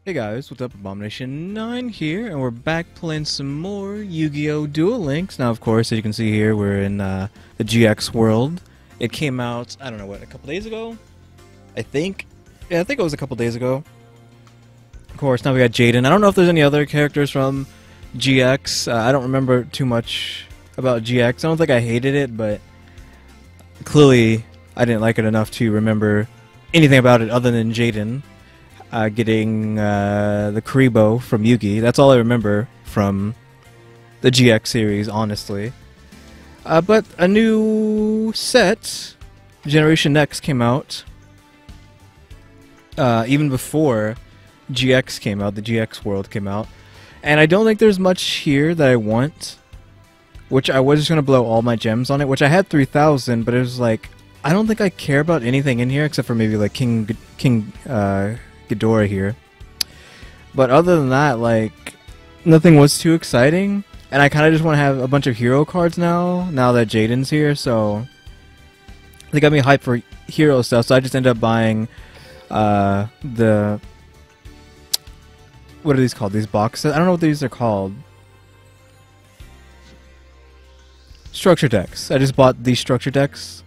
Hey guys, what's up? Abomination9 here, and we're back playing some more Yu-Gi-Oh Duel Links. Now, of course, as you can see here, we're in the GX world. It came out, I don't know what, a couple days ago? I think? Yeah, I think it was a couple days ago. Of course, now we got Jaden. I don't know if there's any other characters from GX. I don't remember too much about GX. I don't think I hated it, but clearly I didn't like it enough to remember anything about it other than Jaden. Getting the Karibo from Yugi. That's all I remember from the GX series, honestly. But a new set, Generation Next, came out. Even before GX came out, the GX world came out. And I don't think there's much here that I want. Which I was just going to blow all my gems on it. Which I had 3,000, but it was like, I don't think I care about anything in here except for maybe like King Ghidorah here. But other than that, like, nothing was too exciting. And I kind of just want to have a bunch of hero cards now that Jaden's here, so they got me hyped for hero stuff, so I just ended up buying the... What are these called? These boxes? I don't know what these are called. Structure decks. I just bought these structure decks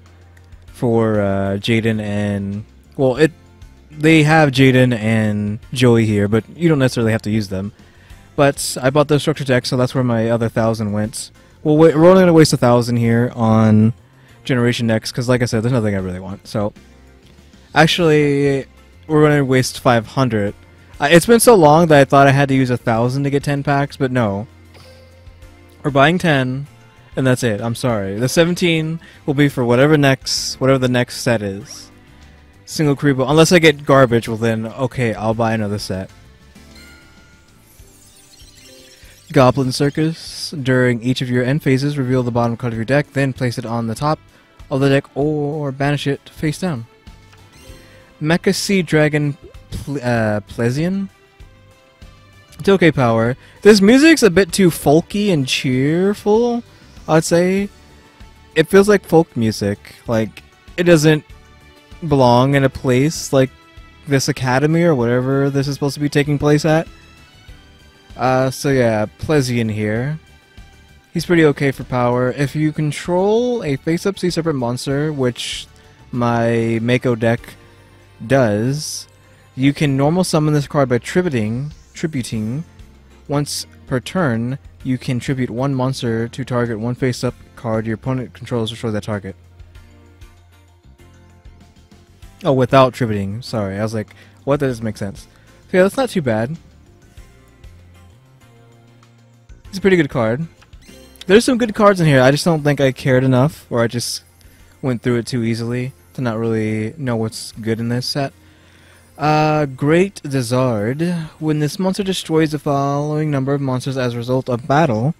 for Jaden and... Well, they have Jaden and Joey here, but you don't necessarily have to use them. But I bought the structure deck, so that's where my other 1,000 went. Well, we're only going to waste 1,000 here on Generation Next, because like I said, there's nothing I really want. So, actually, we're going to waste 500. It's been so long that I thought I had to use 1,000 to get 10 packs, but no. We're buying 10, and that's it. I'm sorry. The 17 will be for whatever the next set is. Single Karibo. Unless I get garbage, well then, okay, I'll buy another set. Goblins Circus. During each of your end phases, reveal the bottom card of your deck, then place it on the top of the deck or banish it face down. Mecha Sea Dragon Plesion. It's okay power. This music's a bit too folky and cheerful, I'd say. It feels like folk music. Like, it doesn't belong in a place like this academy or whatever this is supposed to be taking place at. So yeah, Plesion here. He's pretty okay for power. If you control a face-up sea serpent monster, which my Mako deck does, you can normal summon this card by tributing. Once per turn, you can tribute one monster to target one face-up card your opponent controls to destroy that target. Oh, without tributing. Sorry, I was like, what? That doesn't make sense. So yeah, that's not too bad. It's a pretty good card. There's some good cards in here. I just don't think I cared enough, or I just went through it too easily to not really know what's good in this set. Great Dizard. When this monster destroys the following number of monsters as a result of battle,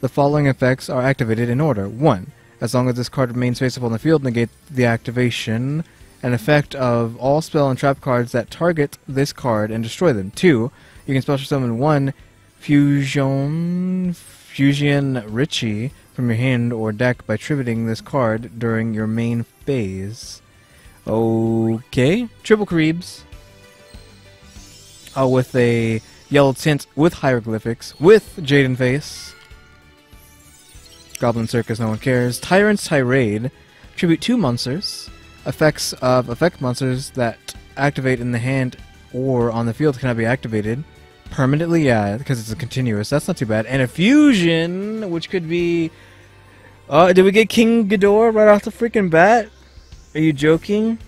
the following effects are activated in order. 1. As long as this card remains face-up on the field, negate the activation an effect of all spell and trap cards that target this card and destroy them. 2. You can special summon one Fusion Richie from your hand or deck by tributing this card during your main phase. Okay. Triple Creebs. With a yellow tint with hieroglyphics with Jaden face. Goblin Circus, no one cares. Tyrant's Tirade. Tribute 2 monsters. Effects of effect monsters that activate in the hand or on the field cannot be activated permanently. Yeah, because it's a continuous. That's not too bad. And a fusion, which could be... did we get King Ghidorah right off the freaking bat? Are you joking?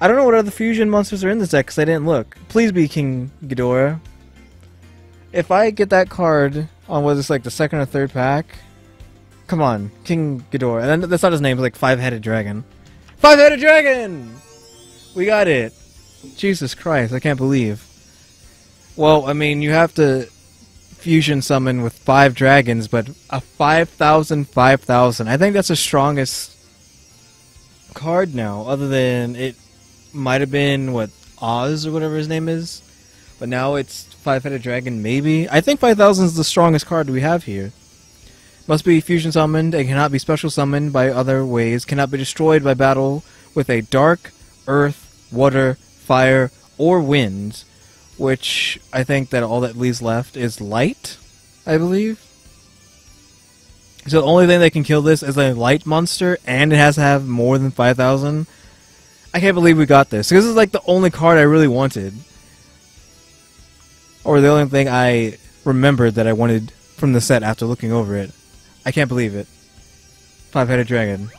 I don't know what other fusion monsters are in this deck because I didn't look. Please be King Ghidorah. If I get that card on what is this, like the second or third pack, come on, King Ghidorah. And that's not his name. It's like Five-Headed Dragon. Five-Headed Dragon! We got it. Jesus Christ, I can't believe. Well, I mean, you have to fusion summon with 5 dragons, but a 5,000. I think that's the strongest card now, other than it might have been, what, Oz or whatever his name is? But now it's Five-Headed Dragon, maybe? I think 5,000 is the strongest card we have here. Must be fusion summoned and cannot be special summoned by other ways. Cannot be destroyed by battle with a dark, earth, water, fire, or wind. which I think that all that leaves left is light, I believe. So the only thing that can kill this is a light monster, and it has to have more than 5,000. I can't believe we got this. This is like the only card I really wanted. Or the only thing I remembered that I wanted from the set after looking over it. I can't believe it. Five-headed dragon.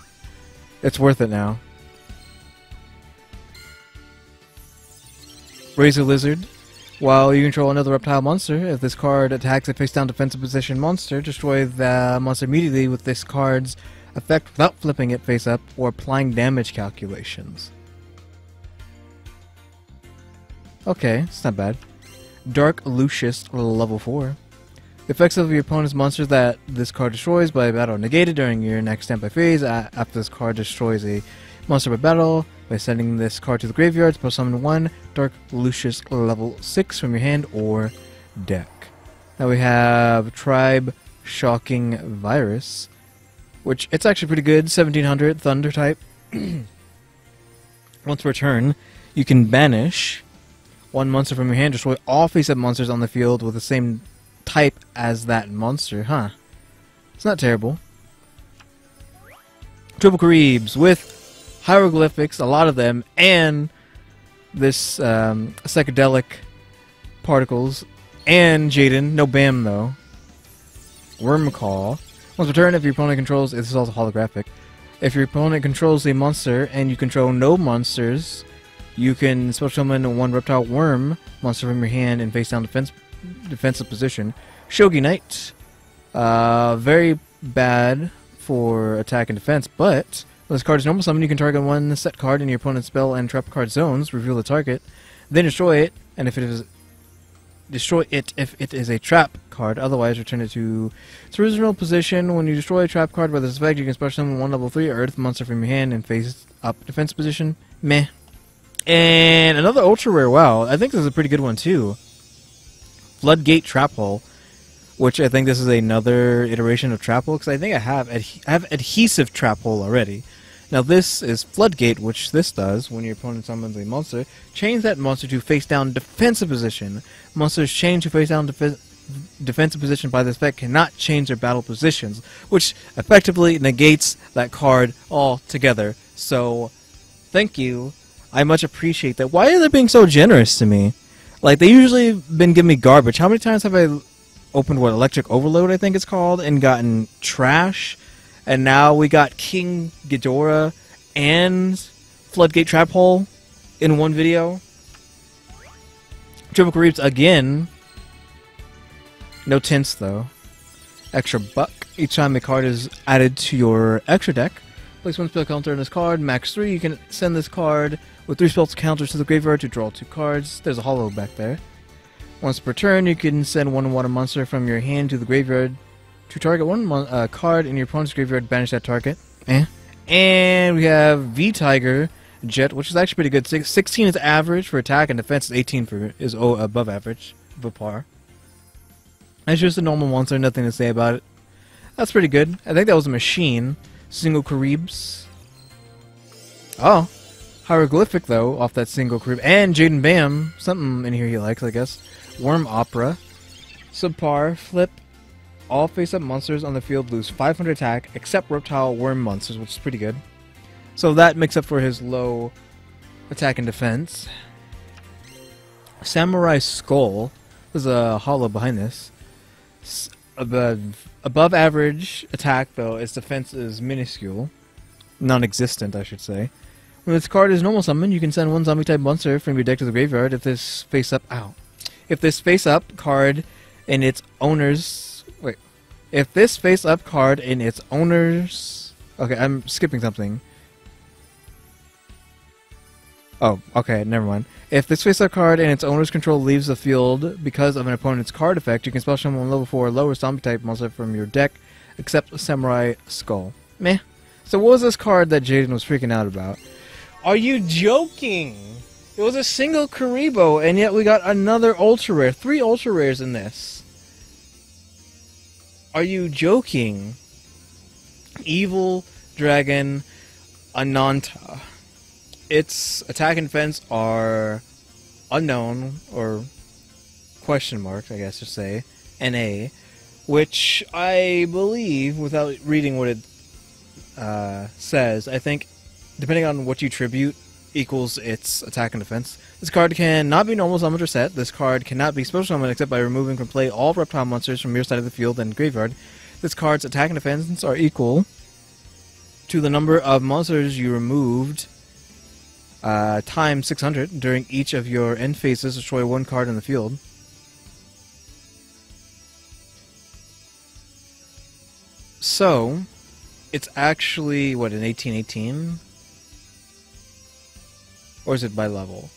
It's worth it now. Razor Lizard. While you control another reptile monster, if this card attacks a face-down defensive position monster, destroy the monster immediately with this card's effect without flipping it face up or applying damage calculations. Okay, it's not bad. Dark Lucius, level 4. The effects of your opponent's monsters that this card destroys by battle are negated during your next standby phase. After this card destroys a monster by battle, by sending this card to the graveyard, special summon 1 Dark Lucius level 6 from your hand or deck. Now we have Tribe Shocking Virus, which it's actually pretty good. 1700 Thunder type. Once per turn, you can banish 1 monster from your hand, destroy all face-up monsters on the field with the same type as that monster. Huh. It's not terrible. Triple Caribs with hieroglyphics, a lot of them, and this psychedelic particles, and Jaden. No Bam, though. Wormclaw. Once per turn, if your opponent controls... This is also holographic. If your opponent controls a monster and you control no monsters, you can special summon 1 reptile worm monster from your hand in face-down defensive position. Shogi Knight. Very bad for attack and defense, but when this card is normal summon, you can target 1 set card in your opponent's spell and trap card zones, reveal the target, then destroy it, and if it is if it is a trap card, otherwise return it to its original position. When you destroy a trap card by this effect, you can special summon 1 level 3 Earth monster from your hand in face up defense position. Meh. And another ultra rare, wow, I think this is a pretty good one too. Floodgate Trap Hole, which I think this is another iteration of Trap Hole, because I think I have Adhesive Trap Hole already. Now this is Floodgate, which this does when your opponent summons a monster. Change that monster to face down defensive position. Monsters changed to face down defensive position by this effect cannot change their battle positions, which effectively negates that card altogether. So, thank you. I much appreciate that. Why are they being so generous to me? Like, they usually been giving me garbage. How many times have I opened what, Electric Overload, I think it's called, and gotten trash? And now we got King Ghidorah and Floodgate Trap Hole in one video. Triple Creeps again. No tints, though. Extra buck each time a card is added to your extra deck. Place 1 spell counter on this card, max 3. You can send this card with 3 spell counters to the graveyard to draw 2 cards. There's a hollow back there. Once per turn, you can send 1 water monster from your hand to the graveyard to target 1 card in your opponent's graveyard, banish that target. And we have V-Tiger Jet, which is actually pretty good. 16 is average for attack, and defense is 18 is above average, above par. It's just a normal monster, nothing to say about it. That's pretty good. I think that was a machine. Single Caribs. Oh. Hieroglyphic, though, off that single Carib. And Jaden Bam. Something in here he likes, I guess. Worm Opera. Subpar. Flip. All face-up monsters on the field lose 500 attack, except reptile worm monsters, which is pretty good. So that makes up for his low attack and defense. Samurai Skull. There's a hollow behind this. Above average attack, though, its defense is minuscule. Non-existent, I should say. When this card is normal summon, you can send 1 zombie-type monster from your deck to the graveyard if this face-up... Ow. If this face-up card in its owner's... Wait. If this face-up card in its owner's... Okay, I'm skipping something. Oh, okay, never mind. If this face-up card in its owner's control leaves the field because of an opponent's card effect, you can special summon 1 level 4 lower zombie-type monster from your deck, except Samurai Skull. Meh. So what was this card that Jaden was freaking out about? Are you joking? It was a single Karibo, and yet we got another ultra rare. 3 ultra rares in this. Are you joking? Evil Dragon Ananta. Its attack and defense are unknown, or question mark, I guess to say, NA, which I believe, without reading what it says, I think, depending on what you tribute, equals its attack and defense. This card cannot be normal summoned or set. This card cannot be special summoned except by removing from play all reptile monsters from your side of the field and graveyard. This card's attack and defense are equal to the number of monsters you removed times 600 during each of your end phases. Destroy one card in the field. So, it's actually, what, an 1818? Or is it by level?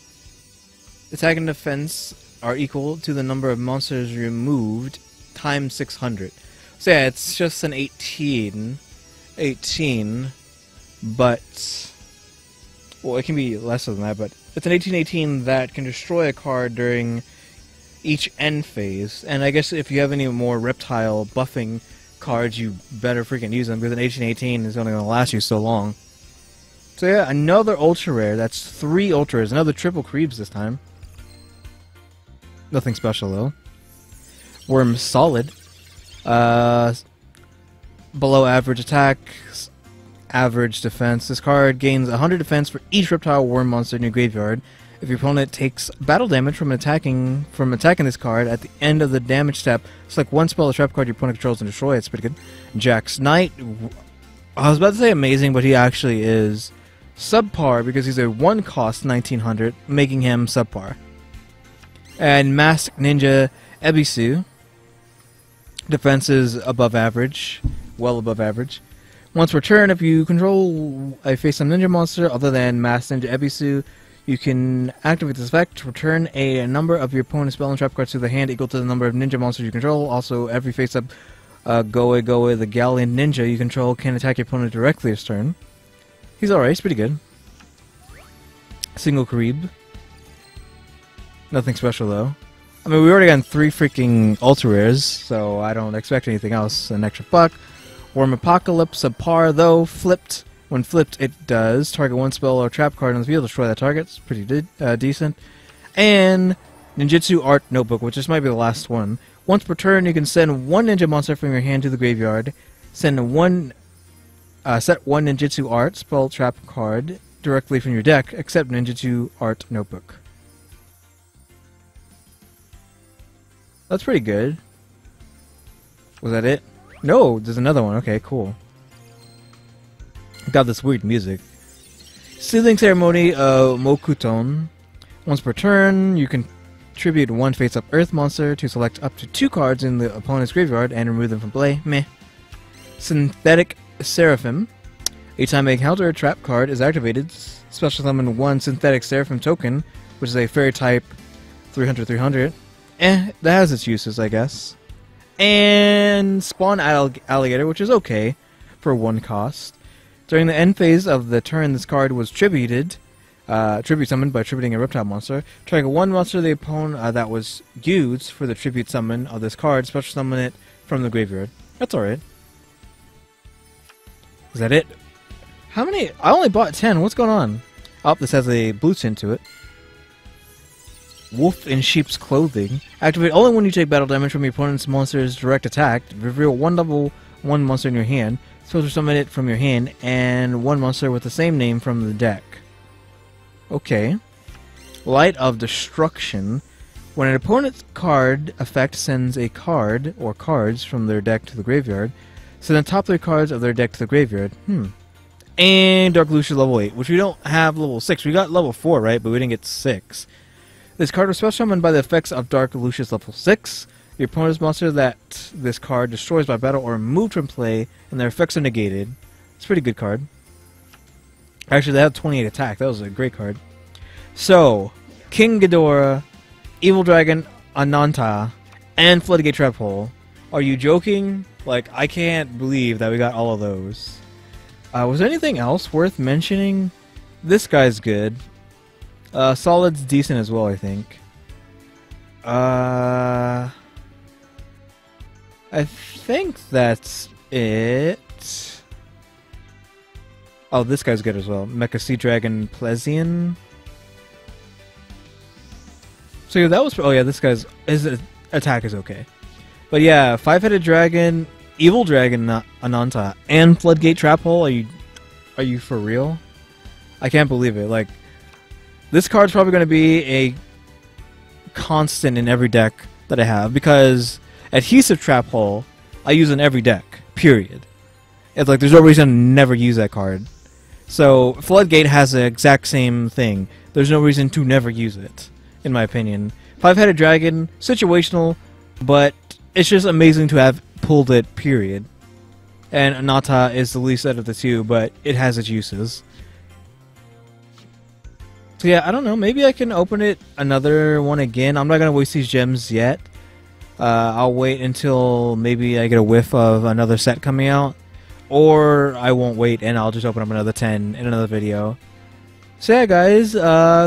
Attack and defense are equal to the number of monsters removed times 600. So yeah, it's just an 18, but, well, it can be less than that, but it's an 1818 that can destroy a card during each end phase. And I guess if you have any more reptile buffing cards, you better freaking use them, because an 1818 is only going to last you so long. So yeah, another ultra rare. That's 3 ultra rares. Another triple creeps this time. Nothing special though. Worm solid. Below average attack, average defense. This card gains 100 defense for each reptile worm monster in your graveyard. If your opponent takes battle damage from attacking this card at the end of the damage step, select one spell or trap card your opponent controls and destroy it. It's pretty good. Jack's Knight. I was about to say amazing, but he actually is subpar because he's a 1 cost 1900, making him subpar. And Masked Ninja Ebisu. Defense is above average, well above average. Once per turn, if you control a face-up ninja monster other than Masked Ninja Ebisu, you can activate this effect, return a number of your opponent's spell and trap cards to the hand equal to the number of ninja monsters you control. Also, every face-up Goe, the Galleon Ninja you control can attack your opponent directly this turn. He's alright, he's pretty good. Single Karib. Nothing special though. I mean, we already got 3 freaking ultra rares, so I don't expect anything else. An extra buck. Worm Apocalypse, subpar though. Flipped. When flipped, it does target 1 spell or trap card on the field, destroy that target. It's pretty decent. And Ninjutsu Art Notebook, which this might be the last one. Once per turn, you can send 1 ninja monster from your hand to the graveyard. Set one Ninjutsu Art spell trap card directly from your deck, except Ninjutsu Art Notebook. That's pretty good. Was that it? No, there's another one. Okay, cool. Got this weird music. Soothing Ceremony of Mokuton. Once per turn, you can tribute 1 face-up Earth monster to select up to 2 cards in the opponent's graveyard and remove them from play. Meh. Synthetic Seraphim. Each time a counter trap card is activated, special summon 1 Synthetic Seraphim token, which is a fairy type 300/300. That has its uses, I guess. And Spawn Alligator, which is okay for 1 cost. During the end phase of the turn, this card was tribute summoned by tributing a reptile monster. Target 1 monster of the opponent that was used for the tribute summon of this card, special summon it from the graveyard. That's alright. Is that it? How many? I only bought 10. What's going on? Oh, this has a blue tint to it. Wolf in Sheep's Clothing. Activate only when you take battle damage from your opponent's monster's direct attack. Reveal 1 level 1 monster in your hand. Special summon it from your hand, and 1 monster with the same name from the deck. Okay. Light of Destruction. When an opponent's card effect sends a card or cards from their deck to the graveyard, send the top 3 cards of their deck to the graveyard. And Dark Lucius level 8, which we don't have level 6. We got level 4, right? But we didn't get 6. This card was special summoned by the effects of Dark Lucius level 6. Your opponent's monster that this card destroys by battle or removed from play, and their effects are negated. It's a pretty good card. Actually, they have 28 attack. That was a great card. So, King Ghidorah, Evil Dragon Ananta, and Floodgate Trap Hole. Are you joking? Like, I can't believe that we got all of those. Was there anything else worth mentioning? This guy's good. Solid's decent as well, I think. I think that's it. Oh, this guy's good as well. Mecha Sea Dragon Plezian. So yeah, that was. Oh yeah, this guy's his attack is okay. But yeah, 5-headed dragon, evil dragon, Ananta, and Floodgate Trap Hole. Are you for real? I can't believe it. Like, this card's probably going to be a constant in every deck that I have, because Adhesive Trap Hole I use in every deck. Period. It's like there's no reason to never use that card. So Floodgate has the exact same thing. There's no reason to never use it, in my opinion. 5-headed dragon, situational, but it's just amazing to have pulled it, period. And Anata is the least out of the two, but it has its uses. So yeah, I don't know, maybe I can open it another one again. I'm not going to waste these gems yet. I'll wait until maybe I get a whiff of another set coming out. Or I won't wait and I'll just open up another 10 in another video. So yeah guys,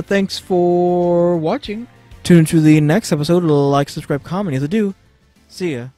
thanks for watching. Tune into the next episode. Like, subscribe, comment if you do. See ya.